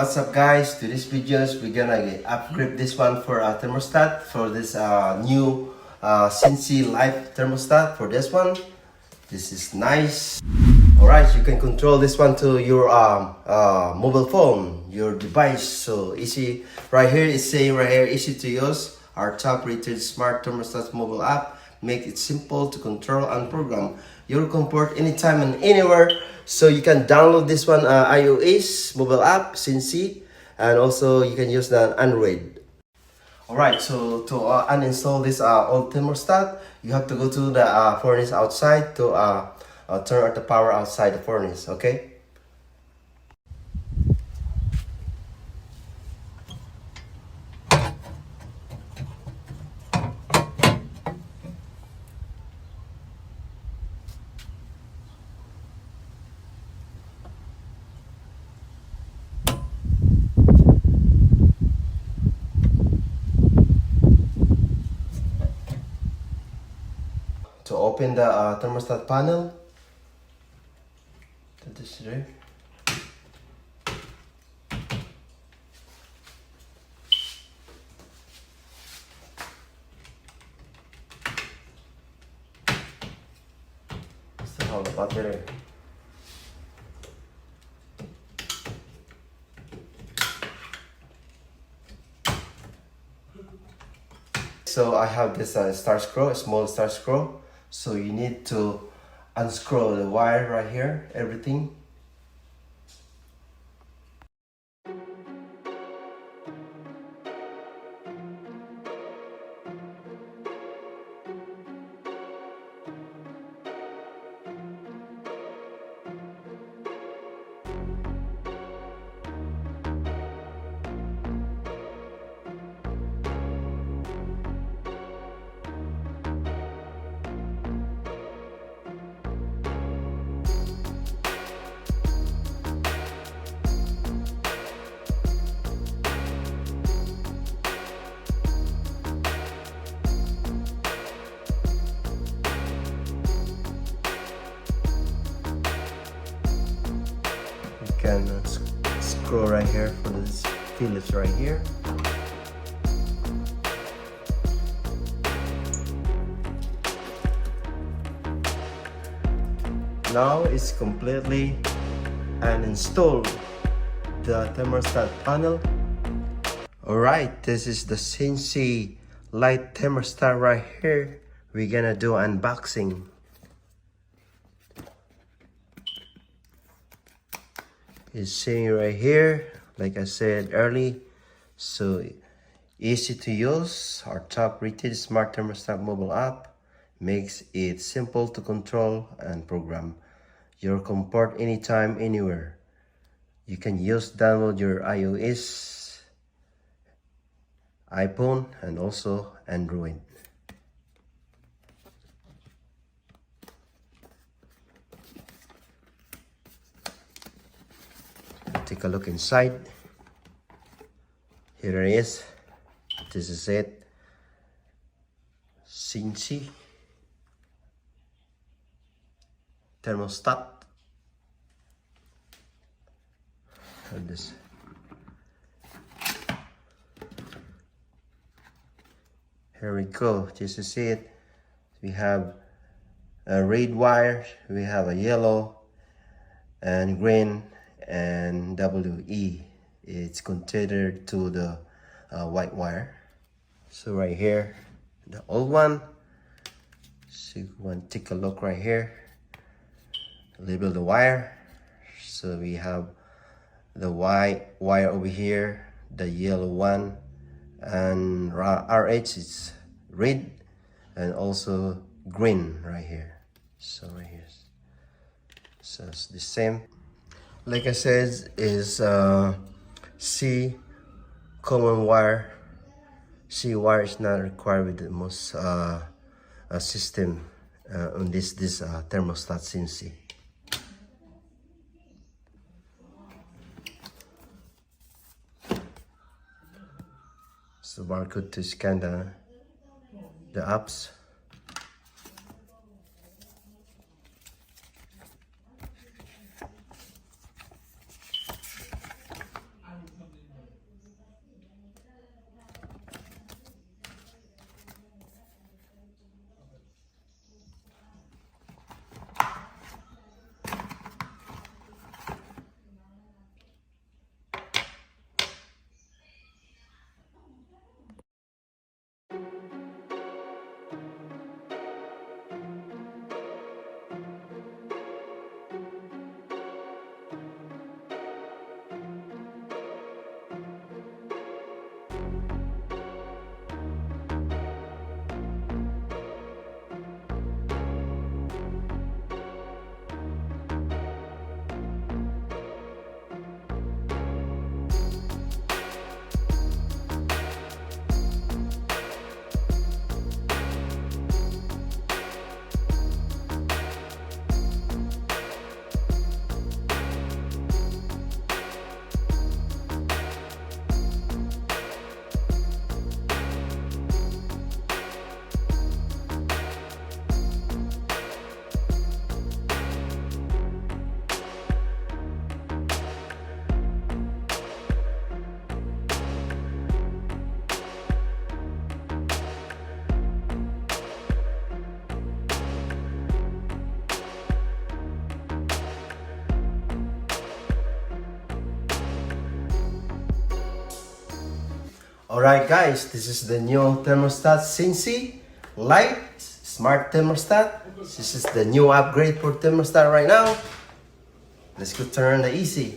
What's up guys? To this videos we're gonna upgrade this one for a thermostat for this new Sensi Lite thermostat. For this one, this is nice. Alright, you can control this one to your mobile phone, your device. So easy. Right here it's saying right here, easy to use. Our top rated smart thermostat mobile app. Make it simple to control and program your comfort anytime and anywhere. So you can download this one iOS mobile app Sensi, and also you can use the Android. Alright, so to uninstall this old thermostat, you have to go to the furnace outside to turn on the power outside the furnace. Okay. To open the thermostat panel, this there. Still have the battery. So I have this star screw, a small star screw. So you need to unscrew the wire right here, everything. You can screw right here for this Phillips right here. Now it's completely uninstalled the thermostat panel. Alright, this is the Sensi Lite thermostat right here. We're gonna do unboxing. It's sitting right here, like I said early. So easy to use. Our top rated smart thermostat mobile app makes it simple to control and program your comfort anytime, anywhere. You can download your iOS, iPhone, and also Android. Take a look inside. Here it is. This is it. Sensi thermostat. And this. Here we go. This is it. We have a red wire. We have a yellow and green and WE. It's considered to the white wire. So right here, the old one. So you want to take a look right here. Label the wire. So we have the white wire over here, the yellow one, and RH is red, and also green right here. So right here. So it's the same. Like I said, is C common wire. C wire is not required with the most system on this thermostat Sensi. So barcode to scan the apps. Alright guys, this is the new thermostat Sensi Lite Smart Thermostat. This is the new upgrade for thermostat right now. Let's go turn on the AC.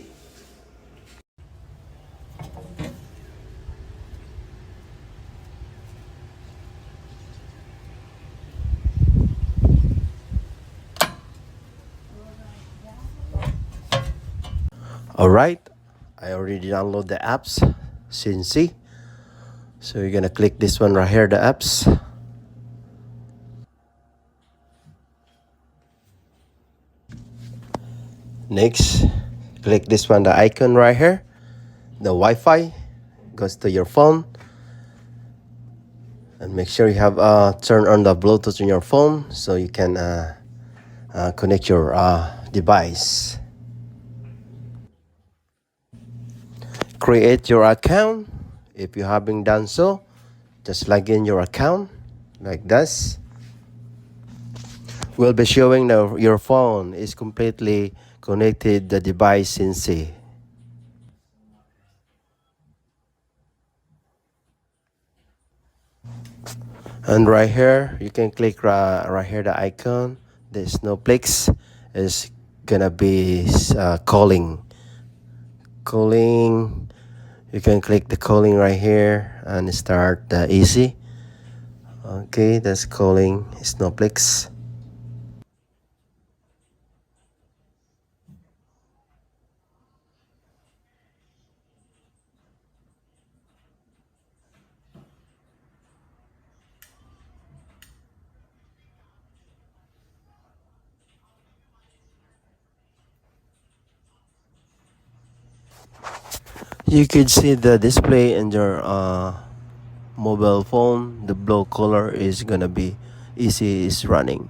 Alright, I already downloaded the apps Sensi. So you're gonna click this one right here, the apps. Next, click this one, the icon right here. The Wi-Fi goes to your phone. And make sure you have turn on the Bluetooth on your phone so you can connect your device. Create your account. If you haven't done so, just log in your account like this. Will be showing your phone is completely connected the device Sensi. And right here you can click right here the icon. The snowflakes is gonna be calling. You can click the calling right here and start the easy. Okay, that's calling snowflakes. You could see the display in your mobile phone. The blue color is gonna be easy is running.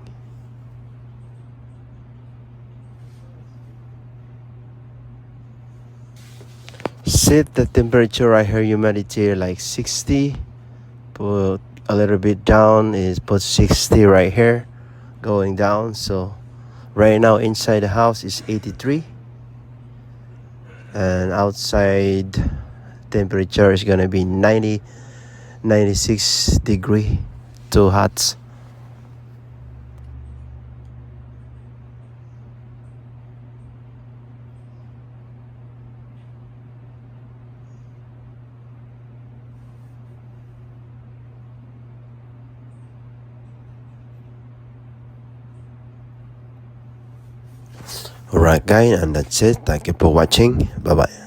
Set the temperature right here, humidity like 60. Put a little bit down is put 60 right here, going down. So right now inside the house is 83, and outside temperature is gonna be 96 degree, too hot. Alright guys, and that's it. Thank you for watching. Bye bye.